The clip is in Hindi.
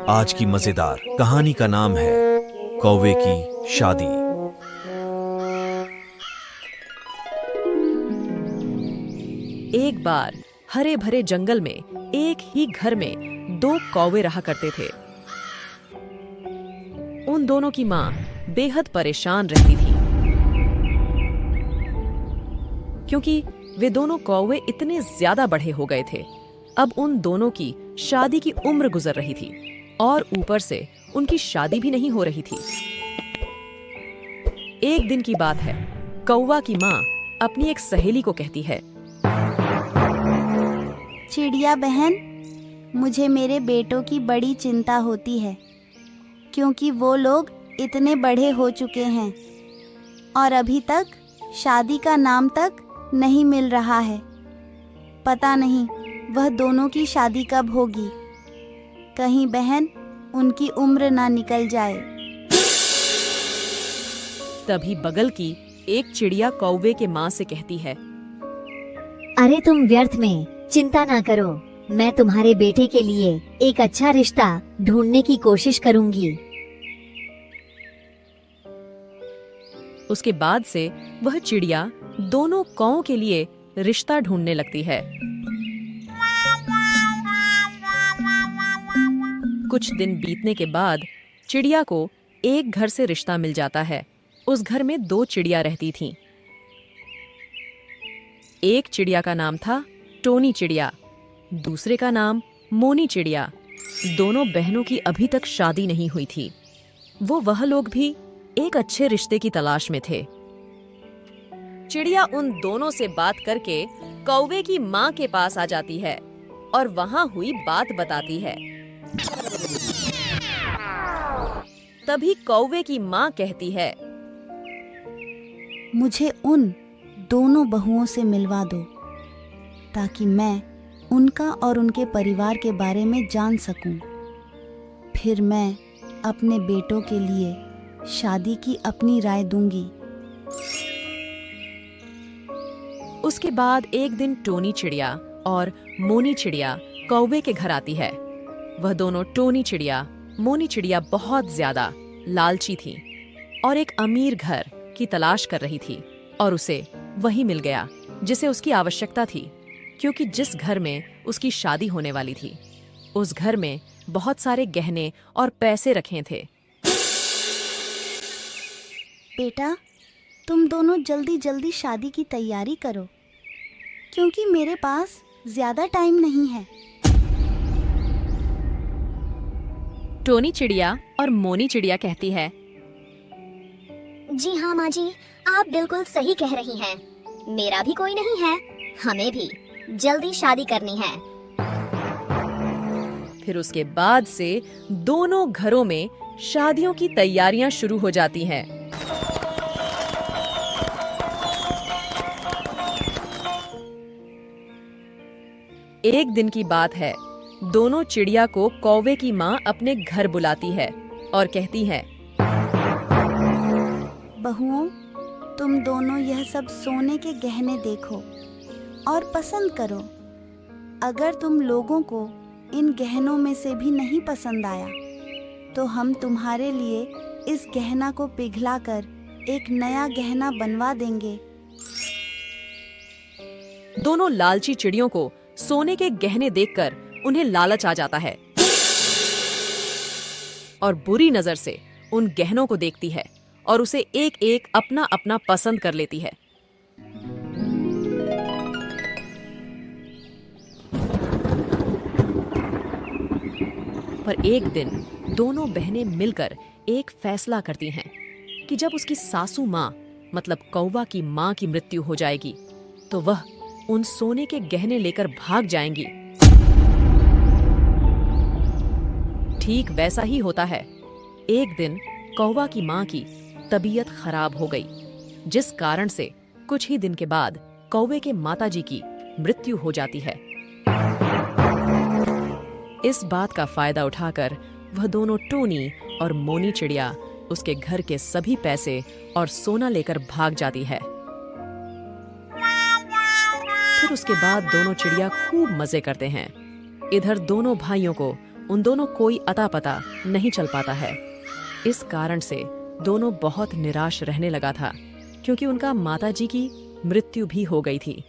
आज की मजेदार कहानी का नाम है कौवे की शादी। एक बार हरे भरे जंगल में एक ही घर में दो कौवे रहा करते थे। उन दोनों की माँ बेहद परेशान रहती थी, क्योंकि वे दोनों कौवे इतने ज्यादा बड़े हो गए थे। अब उन दोनों की शादी की उम्र गुजर रही थी और ऊपर से उनकी शादी भी नहीं हो रही थी। एक दिन की बात है, कौवा की माँ अपनी एक सहेली को कहती है, चिड़िया बहन, मुझे मेरे बेटों की बड़ी चिंता होती है, क्योंकि वो लोग इतने बड़े हो चुके हैं और अभी तक शादी का नाम तक नहीं मिल रहा है। पता नहीं वह दोनों की शादी कब होगी। कहीं बहन उनकी उम्र ना निकल जाए। तभी बगल की एक चिड़िया कौवे के माँ से कहती है, अरे तुम व्यर्थ में चिंता ना करो, मैं तुम्हारे बेटे के लिए एक अच्छा रिश्ता ढूंढने की कोशिश करूंगी। उसके बाद से वह चिड़िया दोनों कौओं के लिए रिश्ता ढूंढने लगती है। कुछ दिन बीतने के बाद चिड़िया को एक घर से रिश्ता मिल जाता है। उस घर में दो चिड़िया रहती थीं। एक चिड़िया का नाम था टोनी चिड़िया, दूसरे का नाम मोनी चिड़िया। दोनों बहनों की अभी तक शादी नहीं हुई थी। वह लोग भी एक अच्छे रिश्ते की तलाश में थे। चिड़िया उन दोनों से बात करके कौवे की माँ के पास आ जाती है और वहां हुई बात बताती है। तभी कौवे की माँ कहती है, मुझे उन दोनों बहुओं से मिलवा दो, ताकि मैं उनका और उनके परिवार के बारे में जान सकूं। फिर मैं अपने बेटों के लिए शादी की अपनी राय दूंगी। उसके बाद एक दिन टोनी चिड़िया और मोनी चिड़िया कौवे के घर आती है। वह दोनों टोनी चिड़िया, मोनी चिड़िया बहुत ज्यादा लालची थी और एक अमीर घर की तलाश कर रही थी, और उसे वही मिल गया जिसे उसकी आवश्यकता थी, क्योंकि जिस घर में उसकी शादी होने वाली थी उस घर में बहुत सारे गहने और पैसे रखे थे। बेटा, तुम दोनों जल्दी जल्दी शादी की तैयारी करो, क्योंकि मेरे पास ज्यादा टाइम नहीं है। टोनी चिड़िया और मोनी चिड़िया कहती है, जी हाँ माँ जी, आप बिल्कुल सही कह रही हैं। मेरा भी कोई नहीं है, हमें भी जल्दी शादी करनी है। फिर उसके बाद से दोनों घरों में शादियों की तैयारियां शुरू हो जाती हैं। एक दिन की बात है, दोनों चिड़िया को कौवे की माँ अपने घर बुलाती है और कहती है, बहुओं, तुम दोनों यह सब सोने के गहने देखो और पसंद करो। अगर तुम लोगों को इन गहनों में से भी नहीं पसंद आया, तो हम तुम्हारे लिए इस गहना को पिघलाकर एक नया गहना बनवा देंगे। दोनों लालची चिड़ियों को सोने के गहने देखकर उन्हें लालच आ जाता है और बुरी नजर से उन गहनों को देखती है और उसे एक एक अपना अपना पसंद कर लेती है। पर एक दिन दोनों बहनें मिलकर एक फैसला करती हैं कि जब उसकी सासू माँ मतलब कौवा की माँ की मृत्यु हो जाएगी तो वह उन सोने के गहने लेकर भाग जाएंगी। ठीक वैसा ही होता है। एक दिन कौवा की माँ की तबीयत खराब हो गई, जिस कारण से कुछ ही दिन के बाद कौवे के माताजी की मृत्यु हो जाती है। इस बात का फायदा उठाकर वह दोनों टोनी और मोनी चिड़िया उसके घर के सभी पैसे और सोना लेकर भाग जाती है। फिर उसके बाद दोनों चिड़िया खूब मजे करते हैं। इधर दोनों भाइयों को उन दोनों कोई अता पता नहीं चल पाता है। इस कारण से दोनों बहुत निराश रहने लगा था, क्योंकि उनका माताजी की मृत्यु भी हो गई थी।